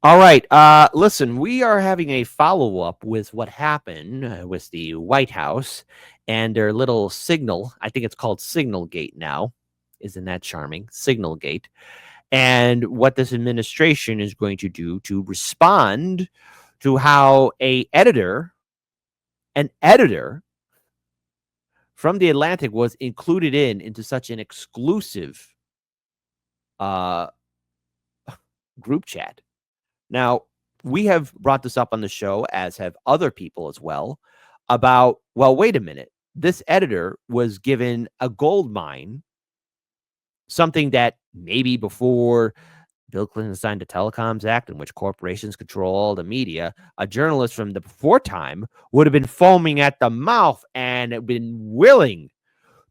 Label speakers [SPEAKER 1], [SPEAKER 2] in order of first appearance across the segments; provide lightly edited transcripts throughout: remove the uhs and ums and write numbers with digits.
[SPEAKER 1] All right. Listen, we are having a follow up with what happened with the White House and their little signal. I think it's called Signal Gate now. Isn't that charming? Signal Gate. And what this administration is going to do to respond to how an editor from the Atlantic was included into such an exclusive uh, group chat. Now, we have brought this up on the show, as have other people as well, about, well, wait a minute. This editor was given a gold mine, something that maybe before Bill Clinton signed the Telecoms Act, in which corporations control all the media, a journalist from the before time would have been foaming at the mouth and been willing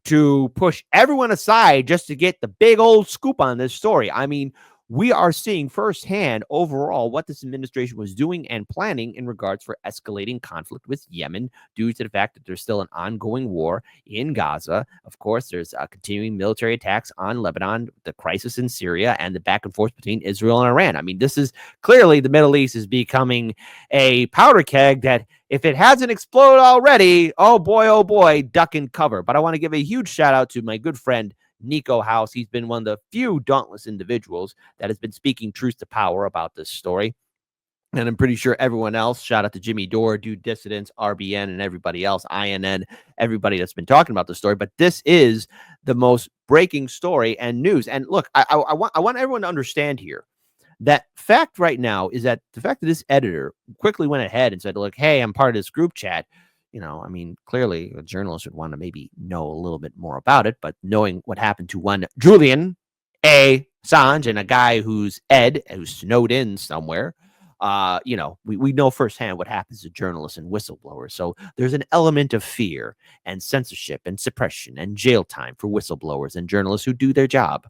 [SPEAKER 1] to push everyone aside just to get the big old scoop on this story. I mean, we are seeing firsthand overall what this administration was doing and planning in regards for escalating conflict with Yemen due to the fact that there's still an ongoing war in Gaza. Of course, there's continuing military attacks on Lebanon, the crisis in Syria, and the back and forth between Israel and Iran. I mean, this is clearly the Middle East is becoming a powder keg that, if it hasn't exploded already, oh boy, duck and cover. But I want to give a huge shout out to my good friend Nico House. He's been one of the few dauntless individuals that has been speaking truth to power about this story. And I'm pretty sure everyone else, shout out to Jimmy Dore, Dude Dissidents, RBN, and everybody else, INN, everybody that's been talking about the story. But this is the most breaking story and news. And look, I want everyone to understand here that fact right now is that the fact that this editor quickly went ahead and said, look, hey, I'm part of this group chat. I mean, clearly a journalist would want to maybe know a little bit more about it, but knowing what happened to one Julian Assange and a guy who's snowed in somewhere, we know firsthand what happens to journalists and whistleblowers. So there's an element of fear and censorship and suppression and jail time for whistleblowers and journalists who do their job.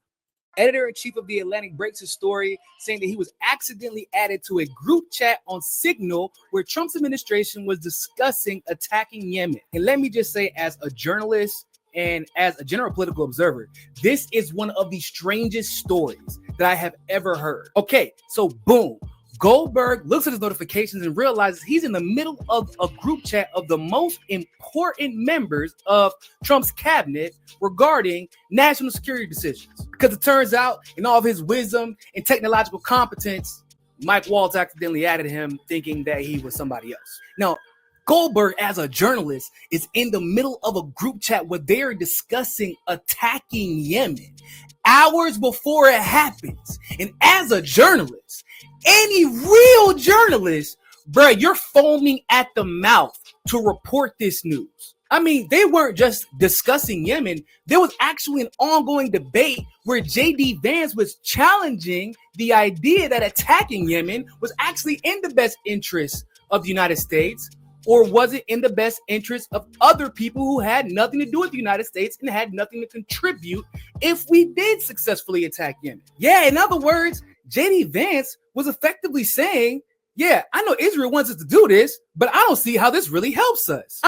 [SPEAKER 2] Editor-in-chief of The Atlantic breaks his story saying that he was accidentally added to a group chat on Signal where Trump's administration was discussing attacking Yemen. And let me just say, as a journalist and as a general political observer, this is one of the strangest stories that I have ever heard. Okay, so boom. Goldberg looks at his notifications and realizes he's in the middle of a group chat of the most important members of Trump's cabinet regarding national security decisions. Because it turns out, in all of his wisdom and technological competence, Mike Waltz accidentally added him thinking that he was somebody else. Now, Goldberg, as a journalist, is in the middle of a group chat where they're discussing attacking Yemen hours before it happens. And as a journalist, any real journalist, bro, you're foaming at the mouth to report this news. I mean, they weren't just discussing Yemen. There was actually an ongoing debate where J.D. Vance was challenging the idea that attacking Yemen was actually in the best interest of the United States, or was it in the best interest of other people who had nothing to do with the United States and had nothing to contribute if we did successfully attack Yemen? Yeah, in other words, J.D. Vance was effectively saying, yeah, I know Israel wants us to do this, but I don't see how this really helps us.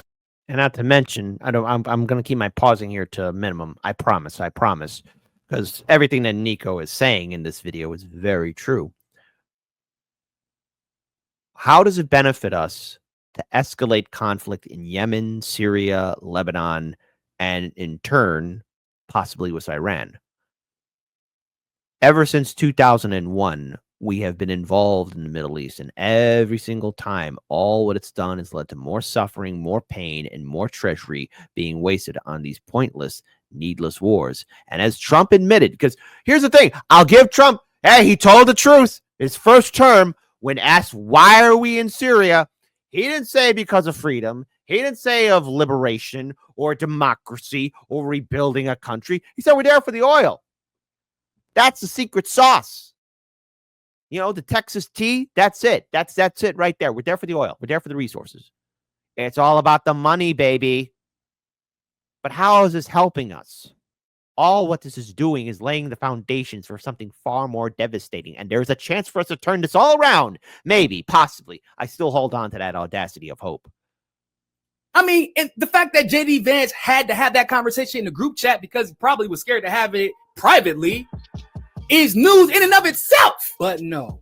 [SPEAKER 1] And not to mention, I'm going to keep my pausing here to a minimum. I promise, because everything that Nico is saying in this video is very true. How does it benefit us to escalate conflict in Yemen, Syria, Lebanon, and in turn, possibly with Iran? Ever since 2001, we have been involved in the Middle East, and every single time, all what it's done is led to more suffering, more pain, and more treasury being wasted on these pointless, needless wars. And as Trump admitted, because here's the thing, I'll give Trump, hey, he told the truth. His first term, when asked, why are we in Syria? He didn't say because of freedom. He didn't say of liberation or democracy or rebuilding a country. He said we're there for the oil. That's the secret sauce. The Texas tea, that's it. That's it right there. We're there for the oil. We're there for the resources. It's all about the money, baby. But how is this helping us? All what this is doing is laying the foundations for something far more devastating. And there's a chance for us to turn this all around. Maybe, possibly. I still hold on to that audacity of hope.
[SPEAKER 2] I mean, and the fact that J.D. Vance had to have that conversation in the group chat because he probably was scared to have it privately is news in and of itself. But no,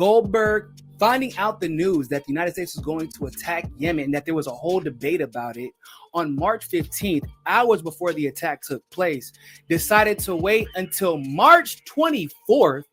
[SPEAKER 2] Goldberg finding out the news that the United States was going to attack Yemen, and that there was a whole debate about it, on March 15th, hours before the attack took place, decided to wait until March 24th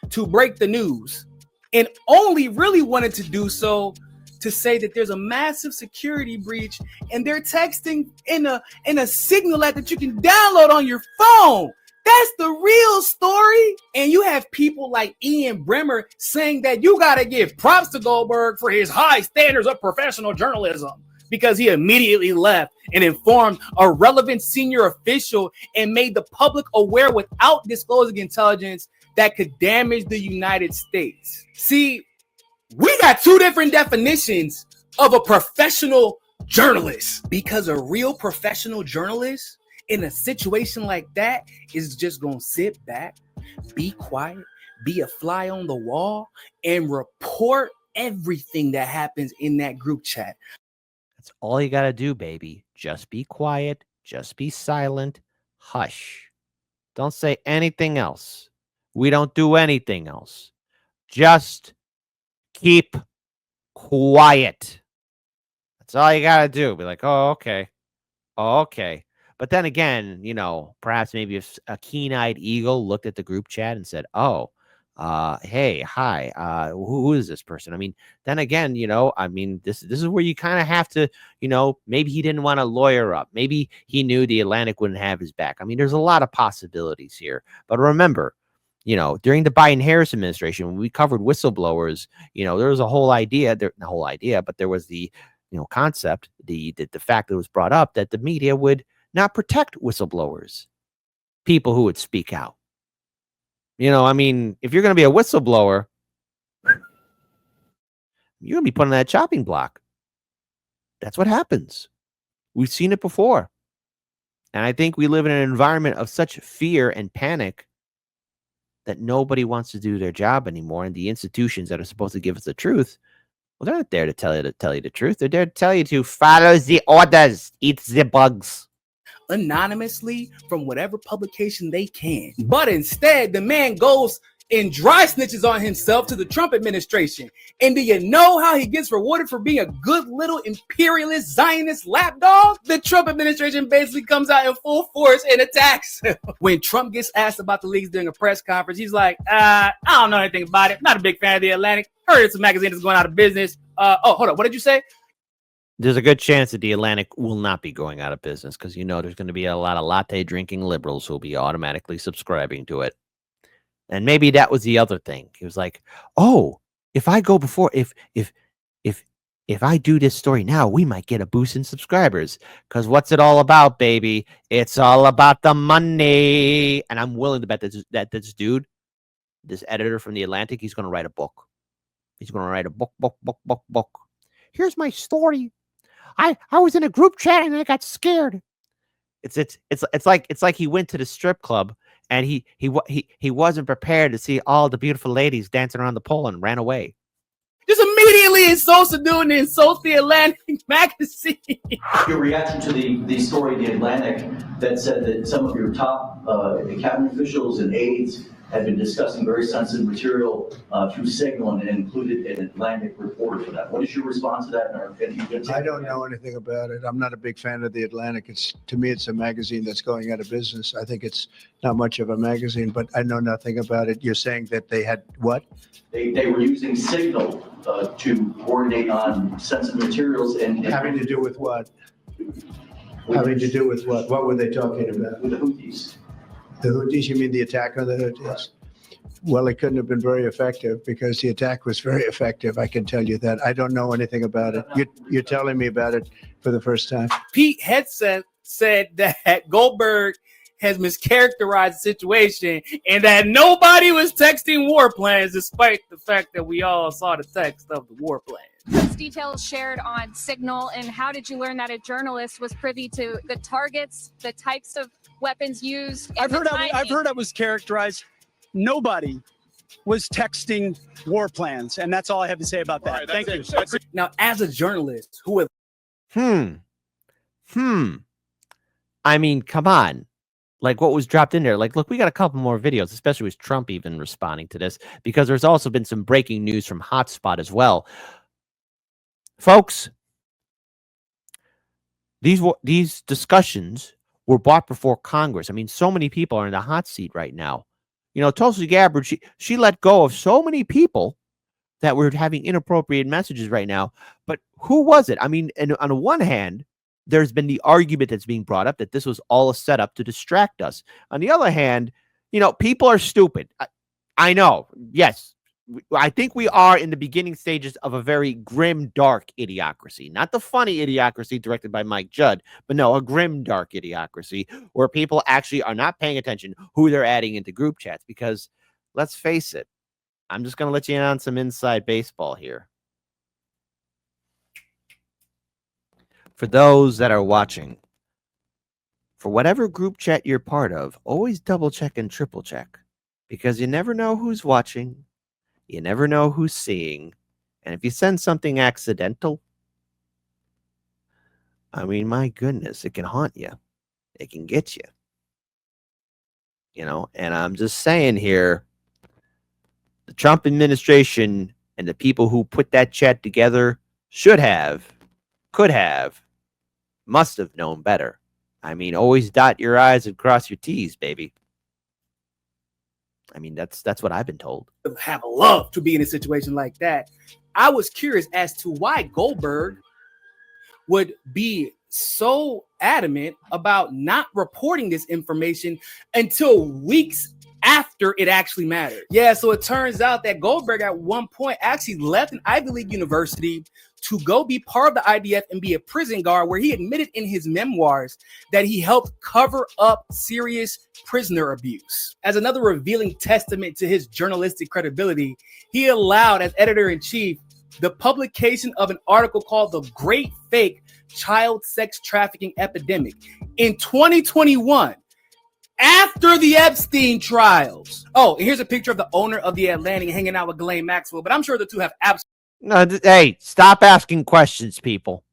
[SPEAKER 2] to break the news, and only really wanted to do so to say that there's a massive security breach and they're texting in a signal app that you can download on your phone. That's the real story. And you have people like Ian Bremmer saying that you got to give props to Goldberg for his high standards of professional journalism, because he immediately left and informed a relevant senior official and made the public aware without disclosing intelligence that could damage the United States. See, we got two different definitions of a professional journalist, because a real professional journalist in a situation like that is just going to sit back, be quiet, be a fly on the wall, and report everything that happens in that group chat.
[SPEAKER 1] That's all you got to do, baby. Just be quiet. Just be silent. Hush. Don't say anything else. We don't do anything else. Just keep quiet. That's all you got to do. Be like, oh, okay. Oh, okay. But then again, you know, perhaps maybe if a keen-eyed eagle looked at the group chat and said, oh, hey, hi, who is this person? I mean, then again, you know, I mean, this is where you kind of have to, you know, maybe he didn't want to lawyer up. Maybe he knew the Atlantic wouldn't have his back. I mean, there's a lot of possibilities here. But remember, you know, during the Biden-Harris administration, when we covered whistleblowers, you know, there was a whole idea, but there was the, you know, concept, the fact that was brought up that the media would not protect whistleblowers, people who would speak out. You know, I mean, if you're going to be a whistleblower, you're going to be put on that chopping block. That's what happens. We've seen it before. And I think we live in an environment of such fear and panic that nobody wants to do their job anymore. And the institutions that are supposed to give us the truth, well, they're not there to tell you the truth. They're there to tell you to follow the orders, eat the bugs.
[SPEAKER 2] Anonymously from whatever publication they can. But instead, the man goes and dry snitches on himself to the Trump administration. And do you know how he gets rewarded for being a good little imperialist Zionist lapdog? The Trump administration basically comes out in full force and attacks him. When Trump gets asked about the leaks during a press conference, he's like, I don't know anything about it. Not a big fan of the Atlantic. Heard it's a magazine that's going out of business. Hold on. What did you say?
[SPEAKER 1] There's a good chance that the Atlantic will not be going out of business because, you know, there's going to be a lot of latte drinking liberals who'll be automatically subscribing to it. And maybe that was the other thing. He was like, oh, if I go before, if I do this story now, we might get a boost in subscribers. Because what's it all about, baby? It's all about the money. And I'm willing to bet that this dude, this editor from the Atlantic, he's going to write a book. He's going to write a book. Here's my story. I was in a group chat and I got scared. It's like he went to the strip club and he wasn't prepared to see all the beautiful ladies dancing around the pole and ran away.
[SPEAKER 2] Just immediately insults the dude and insults the Atlantic magazine.
[SPEAKER 3] Your reaction to the story in the Atlantic that said that some of your top cabinet officials and aides had been discussing very sensitive material through Signal and included an Atlantic reporter for that. What is your response to that?
[SPEAKER 4] I don't know anything about it. I'm not a big fan of the Atlantic. To me, it's a magazine that's going out of business. I think it's not much of a magazine, but I know nothing about it. You're saying that they had what?
[SPEAKER 3] They were using Signal to coordinate on sensitive materials and
[SPEAKER 4] Having to do with what? Having to do with what? What were they talking about?
[SPEAKER 3] With the Houthis.
[SPEAKER 4] The Houthis, you mean the attack on the Houthis? Right. Well, it couldn't have been very effective because the attack was very effective. I can tell you that. I don't know anything about it. You're telling me about it for the first time.
[SPEAKER 2] Pete Hegseth said that Goldberg has mischaracterized the situation and that nobody was texting war plans, despite the fact that we all saw the text of the war plan.
[SPEAKER 5] Those details shared on Signal, and how did you learn that a journalist was privy to the targets, the types of weapons used?
[SPEAKER 6] I've heard I was characterized. Nobody was texting war plans, and that's all I have to say about that. Thank you.
[SPEAKER 2] Now, as a journalist who have
[SPEAKER 1] I mean, come on. like what was dropped in there. Like, look, we got a couple more videos, especially with Trump even responding to this, because there's also been some breaking news from Hotspot as well. Folks, these discussions were brought before Congress. I mean, so many people are in the hot seat right now. You know, Tulsi Gabbard, she let go of so many people that were having inappropriate messages right now. But who was it? I mean, and on the one hand, there's been the argument that's being brought up that this was all a setup to distract us. On the other hand, you know, people are stupid. I know. Yes. I think we are in the beginning stages of a very grim, dark idiocracy. Not the funny idiocracy directed by Mike Judd, but no, a grim, dark idiocracy where people actually are not paying attention who they're adding into group chats. Because let's face it, I'm just going to let you in on some inside baseball here. For those that are watching, for whatever group chat you're part of, always double check and triple check, because you never know who's watching. You never know who's seeing. And if you send something accidental, I mean, my goodness, it can haunt you. It can get you. You know, and I'm just saying here, the Trump administration and the people who put that chat together should have, could have, must have known better. I mean, always dot your I's and cross your T's, baby. I mean, that's what I've been told.
[SPEAKER 2] Have loved to be in a situation like that. I was curious as to why Goldberg would be so adamant about not reporting this information until weeks after it actually mattered. Yeah, so it turns out that Goldberg at one point actually left an Ivy League university to go be part of the IDF and be a prison guard, where he admitted in his memoirs that he helped cover up serious prisoner abuse. As another revealing testament to his journalistic credibility, he allowed, as editor-in-chief, the publication of an article called The Great Fake Child Sex Trafficking Epidemic in 2021. After the Epstein trials. Oh, and here's a picture of the owner of the Atlantic hanging out with Ghislaine Maxwell, but I'm sure the two have absolutely.
[SPEAKER 1] No, hey, stop asking questions, people.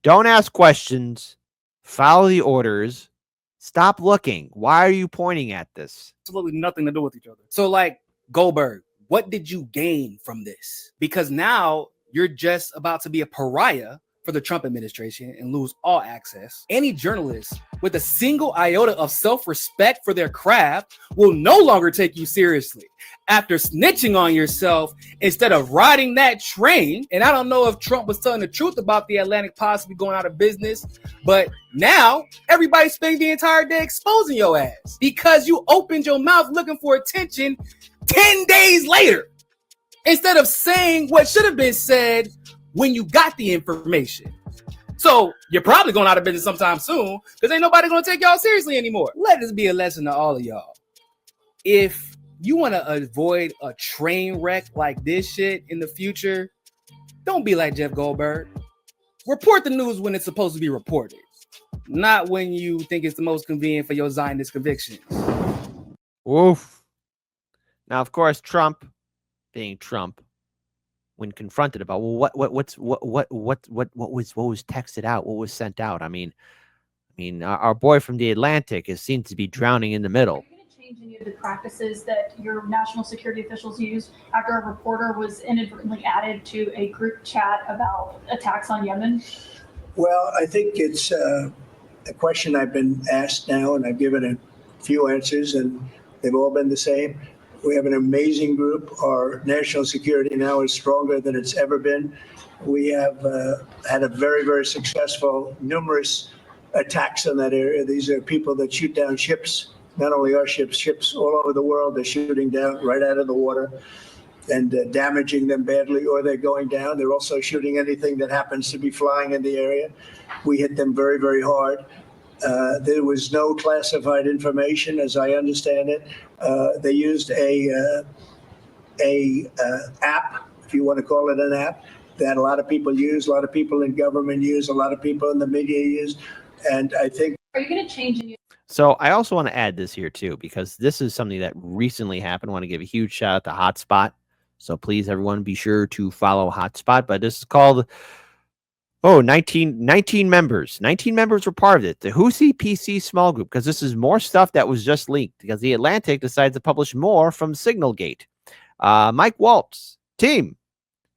[SPEAKER 1] Don't ask questions. Follow the orders. Stop looking. Why are you pointing at this?
[SPEAKER 2] Absolutely nothing to do with each other. So, like, Goldberg, what did you gain from this? Because now you're just about to be a pariah for the Trump administration and lose all access. Any journalist with a single iota of self-respect for their craft will no longer take you seriously after snitching on yourself instead of riding that train. And I don't know if Trump was telling the truth about the Atlantic possibly going out of business, but now everybody's spending the entire day exposing your ass because you opened your mouth looking for attention 10 days later instead of saying what should have been said when you got the information. So you're probably going out of business sometime soon because ain't nobody going to take y'all seriously anymore. Let this be a lesson to all of y'all. If you want to avoid a train wreck like this shit in the future, don't be like Jeff Goldberg. Report the news when it's supposed to be reported, not when you think it's the most convenient for your Zionist convictions.
[SPEAKER 1] Oof. Now, of course, Trump, being Trump, when confronted about, well, what was texted out, what was sent out. I mean, our boy from the Atlantic is seen to be drowning in the middle.
[SPEAKER 7] Are you going to change any of the practices that your national security officials used after a reporter was inadvertently added to a group chat about attacks on Yemen?
[SPEAKER 4] Well, I think it's a question I've been asked now, and I've given a few answers, and they've all been the same. We have an amazing group. Our national security now is stronger than it's ever been. We have had a very, very successful, numerous attacks in that area. These are people that shoot down ships, not only our ships, ships all over the world. They're shooting down right out of the water and damaging them badly, or they're going down. They're also shooting anything that happens to be flying in the area. We hit them very, very hard. There was no classified information, as I understand it. They used a app, if you want to call it an app, that a lot of people use, a lot of people in government use, a lot of people in the media use. And I think.
[SPEAKER 7] Are you going to change any?
[SPEAKER 1] So I also want to add this here too, because this is something that recently happened. I want to give a huge shout out to Hotspot. So please, everyone, be sure to follow Hotspot. But this is called Oh, 19 members. 19 members were part of it. The Houthi PC small group, because this is more stuff that was just leaked, because the Atlantic decides to publish more from Signalgate. Mike Waltz, team,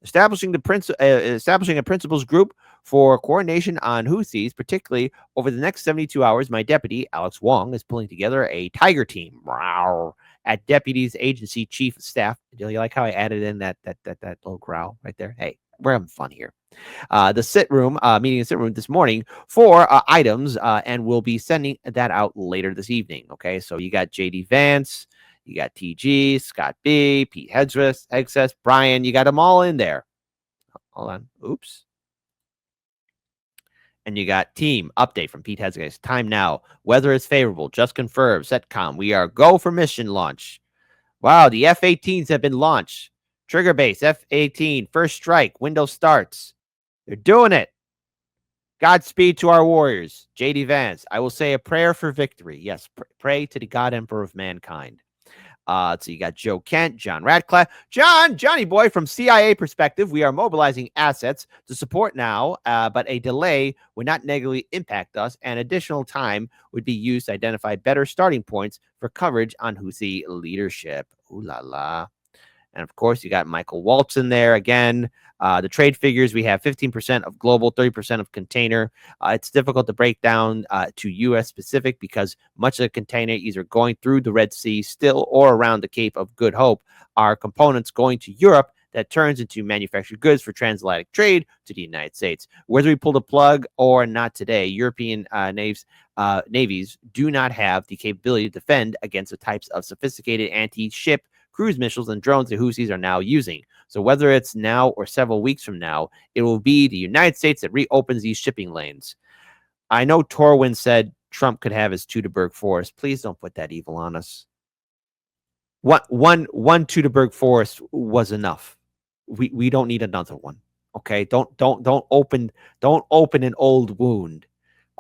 [SPEAKER 1] establishing a principals group for coordination on Houthis, particularly over the next 72 hours. My deputy, Alex Wong, is pulling together a tiger team. Wow. At Deputy's Agency Chief of Staff. Do you like how I added in that little growl right there? Hey, we're having fun here. The meeting in sit room this morning for items, and we'll be sending that out later this evening. Okay, so you got JD Vance, you got TG, Scott B, Pete Hegseth, Brian, you got them all in there. Hold on. Oops. And you got team update from Pete Hegseth. Time now. Weather is favorable. Just confirmed. Setcom. We are go for mission launch. Wow, the F-18s have been launched. Trigger base, F-18, first strike, window starts. They're doing it. Godspeed to our warriors. JD Vance, I will say a prayer for victory. Yes, pray to the God Emperor of mankind. So you got Joe Kent, John Radcliffe. Johnny boy, from CIA perspective, we are mobilizing assets to support now, but a delay would not negatively impact us, and additional time would be used to identify better starting points for coverage on Houthi leadership. Ooh la la. And of course, you got Michael Waltz in there again. The trade figures, we have 15% of global, 30% of container. It's difficult to break down to U.S. specific because much of the container either going through the Red Sea still or around the Cape of Good Hope are components going to Europe that turns into manufactured goods for transatlantic trade to the United States. Whether we pull the plug or not today, European navies do not have the capability to defend against the types of sophisticated anti-ship cruise missiles and drones the Houthis are now using. So whether it's now or several weeks from now, it will be the United States that reopens these shipping lanes. I know Torwin said Trump could have his Teutoburg Forest. Please don't put that evil on us. One Teutoburg Forest was enough. We don't need another one. Okay, don't open an old wound.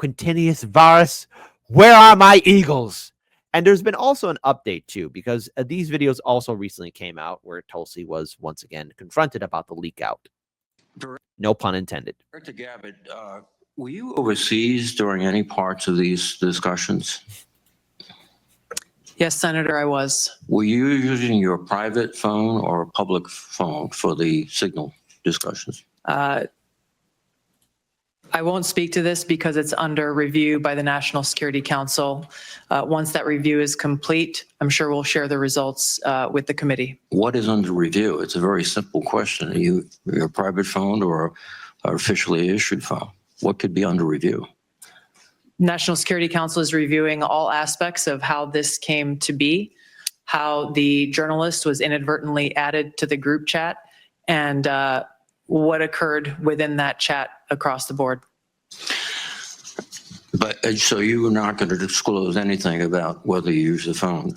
[SPEAKER 1] Quintinius Varus, where are my eagles? And there's been also an update, too, because these videos also recently came out where Tulsi was once again confronted about the leak out. No pun intended.
[SPEAKER 8] Director Gabbard, were you overseas during any parts of these discussions?
[SPEAKER 9] Yes, Senator, I was.
[SPEAKER 8] Were you using your private phone or a public phone for the signal discussions?
[SPEAKER 9] I won't speak to this because it's under review by the National Security Council. Once that review is complete, I'm sure we'll share the results with the committee.
[SPEAKER 8] What is under review? It's a very simple question. Are you your private phone or an officially issued phone? What could be under review?
[SPEAKER 9] National Security Council is reviewing all aspects of how this came to be, how the journalist was inadvertently added to the group chat, and what occurred within that chat across the board.
[SPEAKER 8] But so you were not going to disclose anything about whether you use the phone.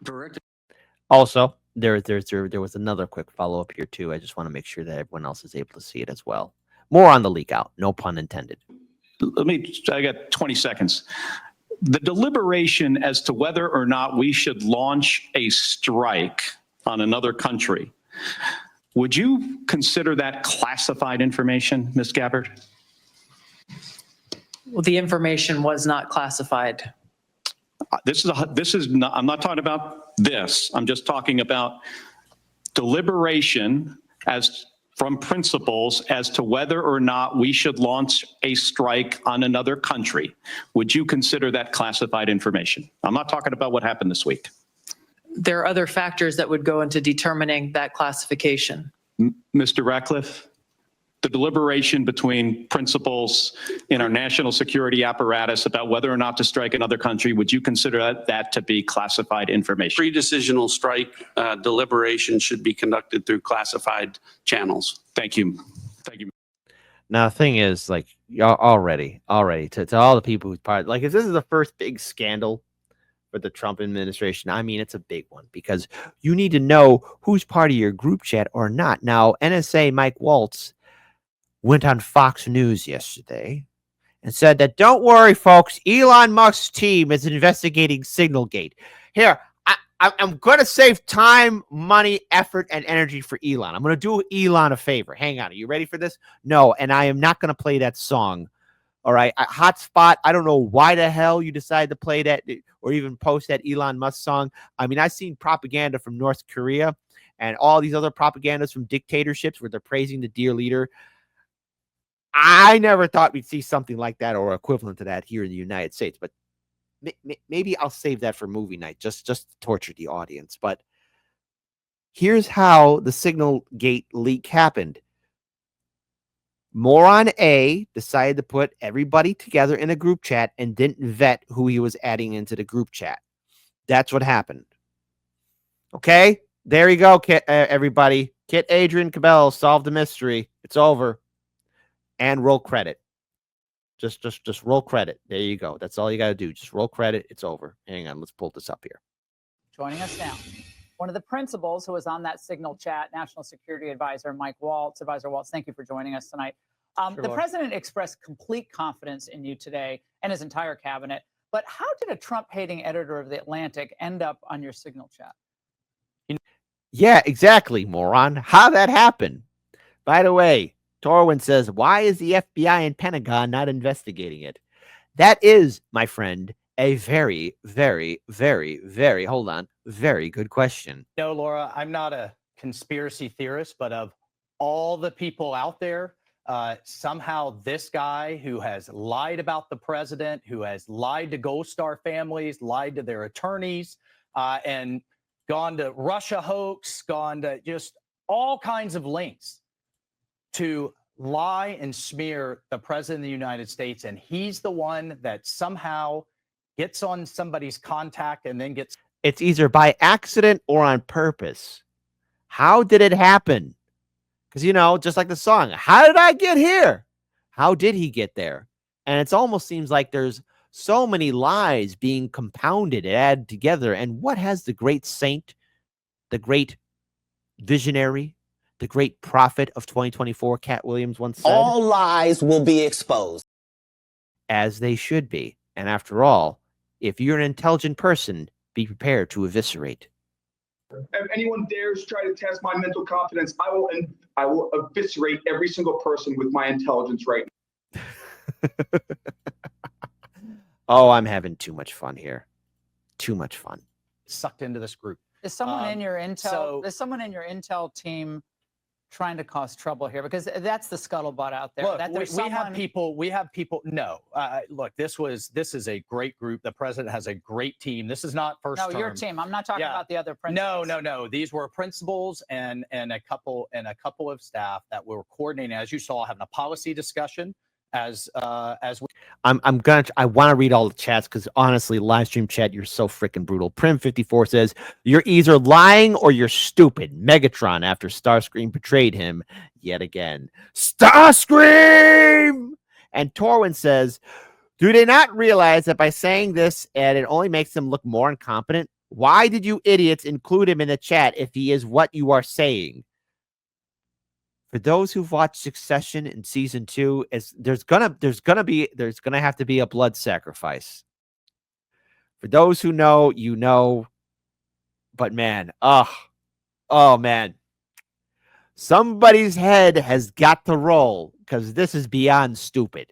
[SPEAKER 8] Director.
[SPEAKER 1] Also, there was another quick follow-up here, too. I just want to make sure that everyone else is able to see it as well. More on the leak out. No pun intended.
[SPEAKER 10] I got 20 seconds. The deliberation as to whether or not we should launch a strike on another country, would you consider that classified information, Ms. Gabbard?
[SPEAKER 9] Well, the information was not classified.
[SPEAKER 10] I'm not talking about this. I'm just talking about deliberation from principals as to whether or not we should launch a strike on another country. Would you consider that classified information? I'm not talking about what happened this week.
[SPEAKER 9] There are other factors that would go into determining that classification.
[SPEAKER 10] Mr. Ratcliffe, the deliberation between principals in our national security apparatus about whether or not to strike another country, would you consider that to be classified information?
[SPEAKER 11] Pre-decisional strike deliberation should be conducted through classified channels.
[SPEAKER 10] Thank you. Thank you.
[SPEAKER 1] Now, the thing is, like, already to all the people who's part, like, if this is the first big scandal for the Trump administration, I mean, it's a big one because you need to know who's part of your group chat or not. Now, NSA Mike Waltz went on Fox News yesterday and said that, don't worry, folks, Elon Musk's team is investigating Signalgate. Here, I'm going to save time, money, effort, and energy for Elon. I'm going to do Elon a favor. Hang on. Are you ready for this? No, and I am not going to play that song. All right. Hotspot, I don't know why the hell you decided to play that or even post that Elon Musk song. I mean, I've seen propaganda from North Korea and all these other propagandas from dictatorships where they're praising the dear leader. I never thought we'd see something like that or equivalent to that here in the United States, but maybe I'll save that for movie night, just to torture the audience. But here's how the Signal Gate leak happened. Moron A decided to put everybody together in a group chat and didn't vet who he was adding into the group chat. That's what happened. Okay, there you go, Kit, everybody. Kit Adrian Cabell solved the mystery. It's over. And roll credit. Just roll credit. There you go. That's all you got to do. Just roll credit. It's over. Hang on. Let's pull this up here.
[SPEAKER 12] Joining us now, one of the principals who was on that Signal chat, National Security Advisor Mike Waltz. Advisor Waltz, thank you for joining us tonight. The president expressed complete confidence in you today and his entire cabinet. But how did a Trump-hating editor of The Atlantic end up on your Signal chat?
[SPEAKER 1] Yeah, exactly, moron. How that happened? By the way, Torwin says, why is the FBI and Pentagon not investigating it? That is, my friend, a very, very, very, very, hold on, very good question.
[SPEAKER 13] No, Laura, I'm not a conspiracy theorist, but of all the people out there, somehow this guy who has lied about the president, who has lied to Gold Star families, lied to their attorneys, and gone to Russia hoax, gone to just all kinds of links to lie and smear the president of the United States. And he's the one that somehow gets on somebody's contact and then gets.
[SPEAKER 1] It's either by accident or on purpose. How did it happen? Because, you know, just like the song, how did I get here? How did he get there? And it almost seems like there's so many lies being compounded and added together. And what has the great saint, the great visionary, the great prophet of 2024, Cat Williams, once said?
[SPEAKER 14] All lies will be exposed.
[SPEAKER 1] As they should be. And after all, if you're an intelligent person, be prepared to eviscerate.
[SPEAKER 15] If anyone dares try to test my mental competence, I will eviscerate every single person with my intelligence right now.
[SPEAKER 1] Oh, I'm having too much fun here. Too much fun.
[SPEAKER 13] Sucked into this group.
[SPEAKER 12] Is someone in your intel? Is someone in your intel team trying to cause trouble here? Because that's the scuttlebutt out there.
[SPEAKER 13] Look,
[SPEAKER 12] that
[SPEAKER 13] we have people. We have people. No, look, this is a great group. The president has a great team. This is not first.
[SPEAKER 12] No, your team. I'm not talking about the other principals.
[SPEAKER 13] No. These were principals and a couple of staff that were coordinating, as you saw, having a policy discussion. As we.
[SPEAKER 1] I want to read all the chats because honestly, live stream chat, you're so freaking brutal. Prim54 says you're either lying or you're stupid. Megatron after Starscream betrayed him yet again. Starscream! And Torwin says, do they not realize that by saying this and it only makes them look more incompetent? Why did you idiots include him in the chat if he is what you are saying? For those who've watched Succession in season 2, there's gonna have to be a blood sacrifice. For those who know, you know. But man, oh man, somebody's head has got to roll because this is beyond stupid.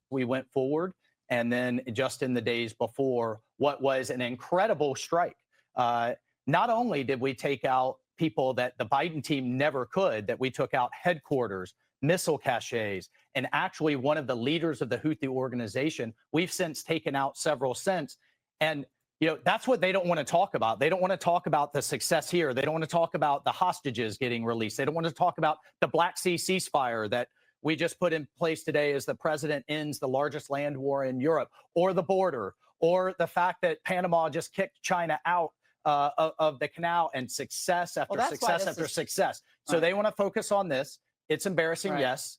[SPEAKER 13] We went forward, and then just in the days before, what was an incredible strike. Not only did we take out people that the Biden team never could, that we took out headquarters, missile caches, and actually one of the leaders of the Houthi organization. We've since taken out several since. And, you know, that's what they don't want to talk about. They don't want to talk about the success here. They don't want to talk about the hostages getting released. They don't want to talk about the Black Sea ceasefire that we just put in place today as the president ends the largest land war in Europe, or the border, or the fact that Panama just kicked China out of the canal, and success after success after success. So they want to focus on this. It's embarrassing, yes.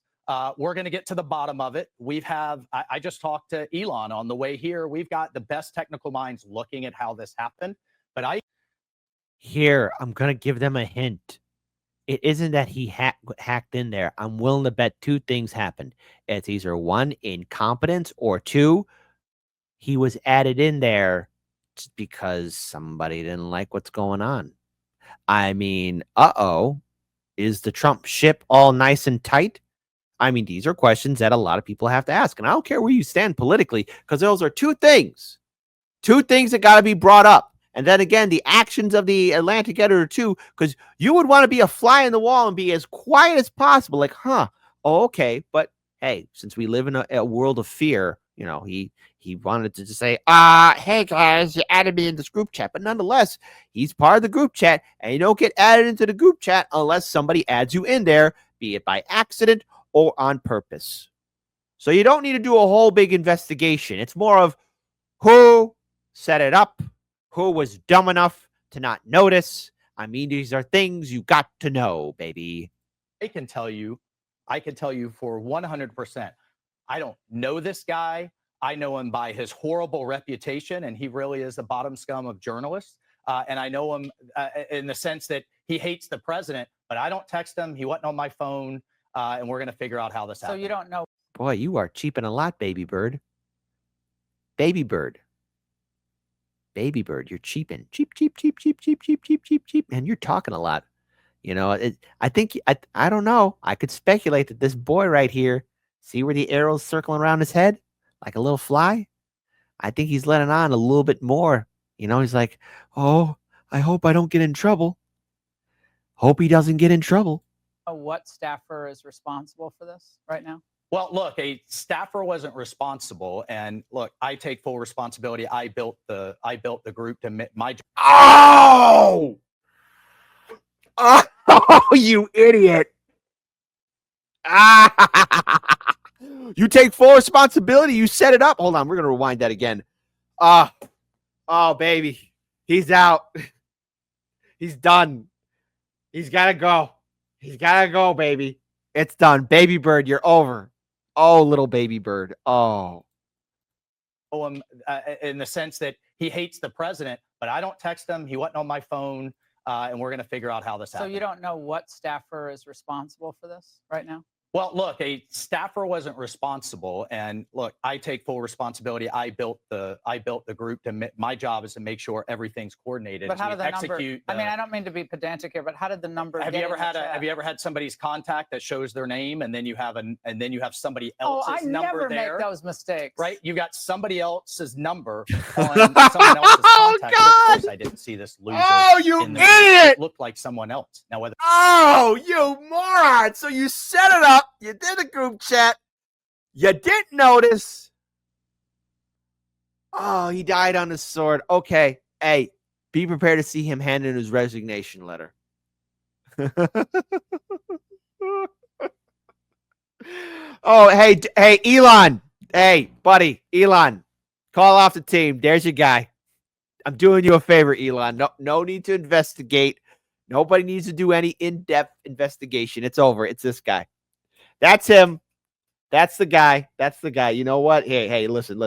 [SPEAKER 13] We're going to get to the bottom of it. I just talked to Elon on the way here. We've got the best technical minds looking at how this happened. But
[SPEAKER 1] I'm going to give them a hint. It isn't that he hacked in there. I'm willing to bet two things happened. It's either one, incompetence, or two, he was added in there just because somebody didn't like what's going on. I mean, is the Trump ship all nice and tight? I mean, these are questions that a lot of people have to ask. And I don't care where you stand politically, because those are two things that got to be brought up. And then again, the actions of the Atlantic editor too, because you would want to be a fly in the wall and be as quiet as possible. Like, okay. But hey, since we live in a world of fear, he wanted to just say, hey guys, you added me in this group chat. But nonetheless, he's part of the group chat, and you don't get added into the group chat unless somebody adds you in there, be it by accident or on purpose. So you don't need to do a whole big investigation. It's more of who set it up, who was dumb enough to not notice. I mean, these are things you got to know, baby.
[SPEAKER 13] I can tell you for 100%, I don't know this guy. I know him by his horrible reputation, and he really is the bottom scum of journalists. And I know him in the sense that he hates the president, but I don't text him. He wasn't on my phone, and we're going to figure out how this happened.
[SPEAKER 12] So you don't know.
[SPEAKER 1] Boy, you are cheaping a lot, baby bird. Baby bird. Baby bird, you're cheaping. Cheap. Man, you're talking a lot. I don't know. I could speculate that this boy right here, see where the arrow's circling around his head like a little fly? I think he's letting on a little bit more. He's like, oh, I hope I don't get in trouble. Hope he doesn't get in trouble.
[SPEAKER 12] What staffer is responsible for this right now?
[SPEAKER 13] Well, look, a staffer wasn't responsible, and look, I take full responsibility. I built the group to my.
[SPEAKER 1] Oh, you idiot! You take full responsibility. You set it up. Hold on, we're gonna rewind that again. Oh, baby, he's out. He's done. He's gotta go. He's gotta go, baby. It's done. Baby bird, you're over. Oh, little baby bird. Oh.
[SPEAKER 13] In the sense that he hates the president, but I don't text him. He wasn't on my phone, and we're going to figure out how this happened.
[SPEAKER 12] So you don't know what staffer is responsible for this right now?
[SPEAKER 13] Well, look, a staffer wasn't responsible, and look, I take full responsibility. I built the group to my job is to make sure everything's coordinated.
[SPEAKER 12] But how
[SPEAKER 13] to
[SPEAKER 12] did the number?
[SPEAKER 13] execute.
[SPEAKER 12] I mean, I don't mean to be pedantic here, but how did the number?
[SPEAKER 13] Have you ever had somebody's contact that shows their name, and then you have somebody else's number there?
[SPEAKER 12] I never make those mistakes.
[SPEAKER 13] Right? You got somebody else's number on someone else's contact. Of course, I didn't see this loser.
[SPEAKER 1] Oh, you
[SPEAKER 13] idiot! It looked like someone else. Now whether.
[SPEAKER 1] Oh, you moron! So you set it up. You did a group chat. You didn't notice. Oh, he died on his sword. Okay. Hey, be prepared to see him hand in his resignation letter. Oh, hey, Elon. Hey, buddy, Elon. Call off the team. There's your guy. I'm doing you a favor, Elon. No need to investigate. Nobody needs to do any in-depth investigation. It's over. It's this guy. That's him. That's the guy. That's the guy. You know what? Hey, listen.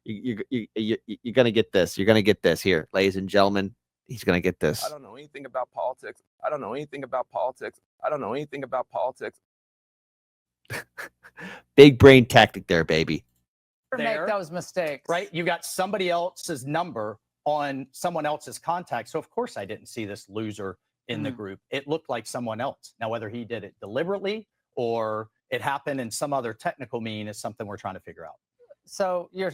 [SPEAKER 1] You're going to get this. You're going to get this here, ladies and gentlemen. He's going to get this.
[SPEAKER 16] I don't know anything about politics. I don't know anything about politics.
[SPEAKER 1] Big brain tactic there, baby.
[SPEAKER 12] Make those mistakes.
[SPEAKER 13] Right? You got somebody else's number on someone else's contact. So of course I didn't see this loser in the group. It looked like someone else. Now, whether he did it deliberately or it happened in some other technical mean is something we're trying to figure out.
[SPEAKER 12] So your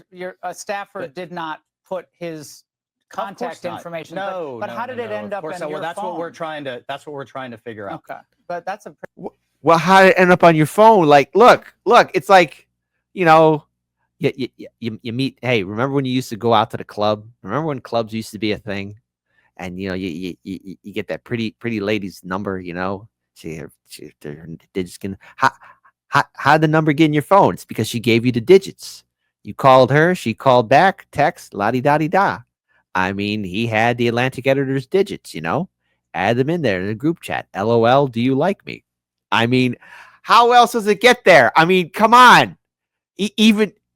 [SPEAKER 12] staffer did not put his contact information.
[SPEAKER 13] No,
[SPEAKER 12] but how did it end up in your
[SPEAKER 13] phone? That's what we're trying to figure out.
[SPEAKER 12] Okay, but that's a.
[SPEAKER 1] Well, how did it end up on your phone? Like, look, it's like, you meet. Hey, remember when you used to go out to the club? Remember when clubs used to be a thing? And you get that pretty lady's number. She digits can. How did the number get in your phone? It's because she gave you the digits. You called her, she called back, text, la-di-da-di-da. I mean, he had the Atlantic editor's digits, add them in there in the group chat. LOL, do you like me? I mean, how else does it get there? I mean, come on.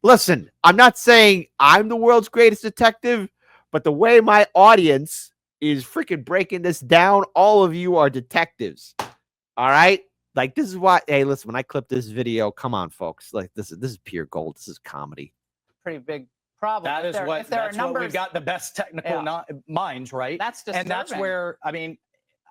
[SPEAKER 1] Listen, I'm not saying I'm the world's greatest detective, but the way my audience is freaking breaking this down, all of you are detectives. All right? Like, this is why, hey, listen, when I clip this video, come on, folks. Like, this is pure gold. This is comedy.
[SPEAKER 12] Pretty big problem.
[SPEAKER 13] That
[SPEAKER 12] If
[SPEAKER 13] is
[SPEAKER 12] there-
[SPEAKER 13] what
[SPEAKER 12] if there are
[SPEAKER 13] that's what
[SPEAKER 12] numbers,
[SPEAKER 13] we've got the best technical minds, right?
[SPEAKER 12] That's
[SPEAKER 13] and that's
[SPEAKER 12] disturbing.
[SPEAKER 13] where I mean,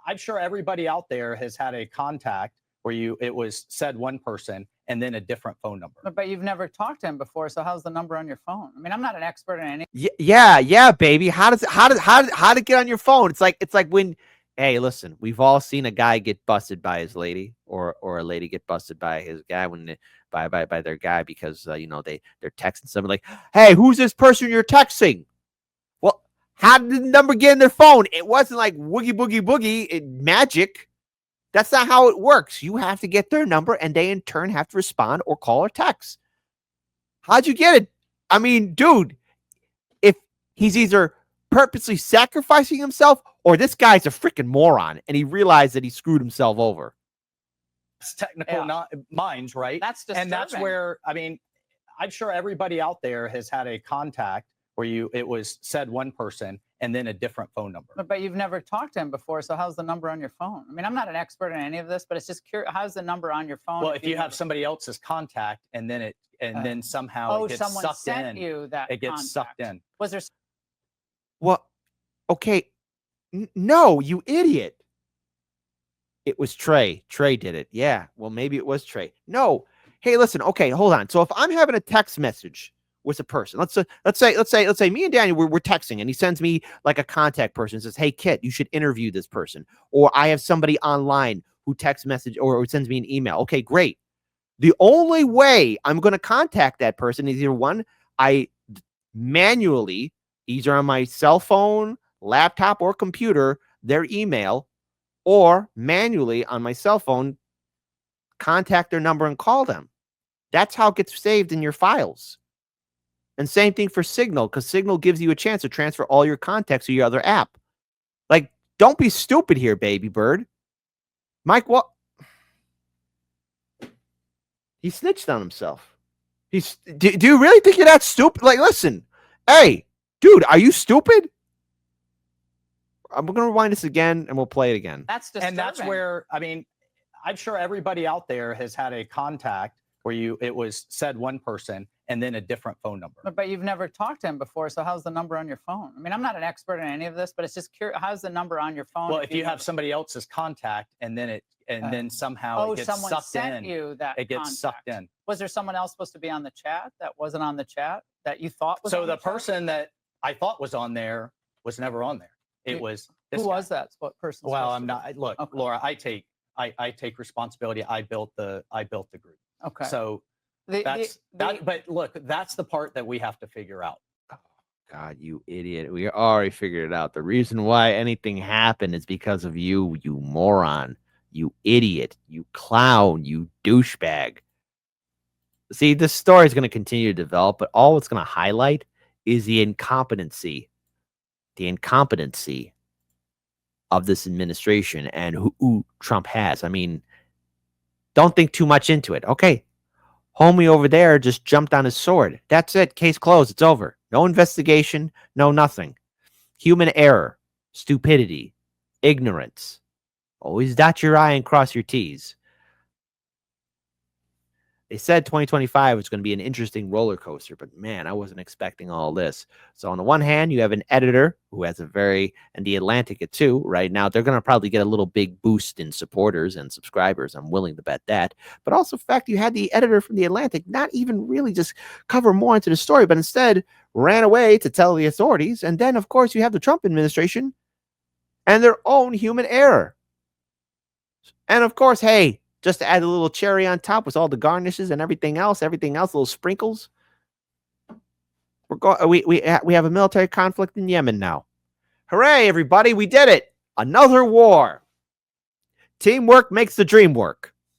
[SPEAKER 13] I'm sure everybody out there has had a contact where it was said one person and then a different phone number.
[SPEAKER 12] But you've never talked to him before, so how's the number on your phone? I mean, I'm not an expert in any.
[SPEAKER 1] Yeah, baby. How did it get on your phone? It's like when, hey, listen, we've all seen a guy get busted by his lady, or a lady get busted by his guy by their guy because they're texting somebody like, hey, who's this person you're texting? Well, how did the number get in their phone? It wasn't like woogie boogie boogie magic. That's not how it works. You have to get their number, and they in turn have to respond or call or text. How'd you get it? I mean, dude, if he's either purposely sacrificing himself or this guy's a freaking moron and he realized that he screwed himself over.
[SPEAKER 13] It's technical minds, right?
[SPEAKER 12] That's disturbing.
[SPEAKER 13] And that's where, I mean, I'm sure everybody out there has had a contact where it was said one person and then a different phone number.
[SPEAKER 12] But you've never talked to him before, so how's the number on your phone? I mean, I'm not an expert in any of this, but it's just curious. How's the number on your phone?
[SPEAKER 13] Well, if you have somebody else's contact and then then somehow it gets
[SPEAKER 12] someone
[SPEAKER 13] sucked
[SPEAKER 12] sent
[SPEAKER 13] in,
[SPEAKER 12] you that
[SPEAKER 13] it gets sucked in.
[SPEAKER 12] Was there?
[SPEAKER 1] Well, okay. No, you idiot. It was Trey. Trey did it. Yeah. Well, maybe it was Trey. No. Hey, listen. Okay, hold on. So if I'm having a text message with a person, let's say me and Daniel we're texting, and he sends me like a contact person and says, "Hey, Kit, you should interview this person." Or I have somebody online who text message or sends me an email. Okay, great. The only way I'm going to contact that person is either one, I manually, either on my cell phone, laptop, or computer, their email, or manually on my cell phone, contact their number and call them. That's how it gets saved in your files. And same thing for Signal, because Signal gives you a chance to transfer all your contacts to your other app. Like, don't be stupid here, baby bird. Mike, what? He snitched on himself. Do you really think you're that stupid? Like, listen, hey, dude, are you stupid? I'm going to rewind this again, and we'll play it again.
[SPEAKER 12] That's disturbing.
[SPEAKER 13] And that's where, I mean, I'm sure everybody out there has had a contact where it was said one person and then a different phone number.
[SPEAKER 12] But you've never talked to him before, so how's the number on your phone? I mean, I'm not an expert in any of this, but it's just curious. How's the number on your phone?
[SPEAKER 13] Well, if you have somebody else's contact and then somehow it gets
[SPEAKER 12] someone
[SPEAKER 13] sucked
[SPEAKER 12] sent
[SPEAKER 13] in,
[SPEAKER 12] you that
[SPEAKER 13] it gets
[SPEAKER 12] contact.
[SPEAKER 13] sucked in.
[SPEAKER 12] Was there someone else supposed to be on the chat that wasn't on the chat that you thought was?
[SPEAKER 13] So
[SPEAKER 12] on
[SPEAKER 13] the
[SPEAKER 12] chat?
[SPEAKER 13] person that I thought was on there was never on there. It was this
[SPEAKER 12] Who
[SPEAKER 13] guy.
[SPEAKER 12] was that? What person?
[SPEAKER 13] Well, I'm not. Look, okay. Laura, I take responsibility. I built the group.
[SPEAKER 12] Okay.
[SPEAKER 13] So but look, that's the part that we have to figure out.
[SPEAKER 1] God, you idiot. We already figured it out. The reason why anything happened is because of you, you moron, you idiot, you clown, you douchebag. See, this story is going to continue to develop, but all it's going to highlight is the incompetency of this administration and who Trump has. I mean, don't think too much into it. Okay. Homie over there just jumped on his sword. That's it. Case closed. It's over. No investigation. No nothing. Human error. Stupidity. Ignorance. Always dot your I and cross your T's. They said 2025 was going to be an interesting roller coaster, but man, I wasn't expecting all this. So on the one hand, you have an editor who has and the Atlantic at too. Right now, they're going to probably get a little big boost in supporters and subscribers. I'm willing to bet that. But also, the fact you had the editor from the Atlantic not even really just cover more into the story, but instead ran away to tell the authorities. And then, of course, you have the Trump administration and their own human error. And of course, hey, just to add a little cherry on top with all the garnishes and everything else, little sprinkles. We have a military conflict in Yemen now. Hooray, everybody, we did it. Another war. Teamwork makes the dream work.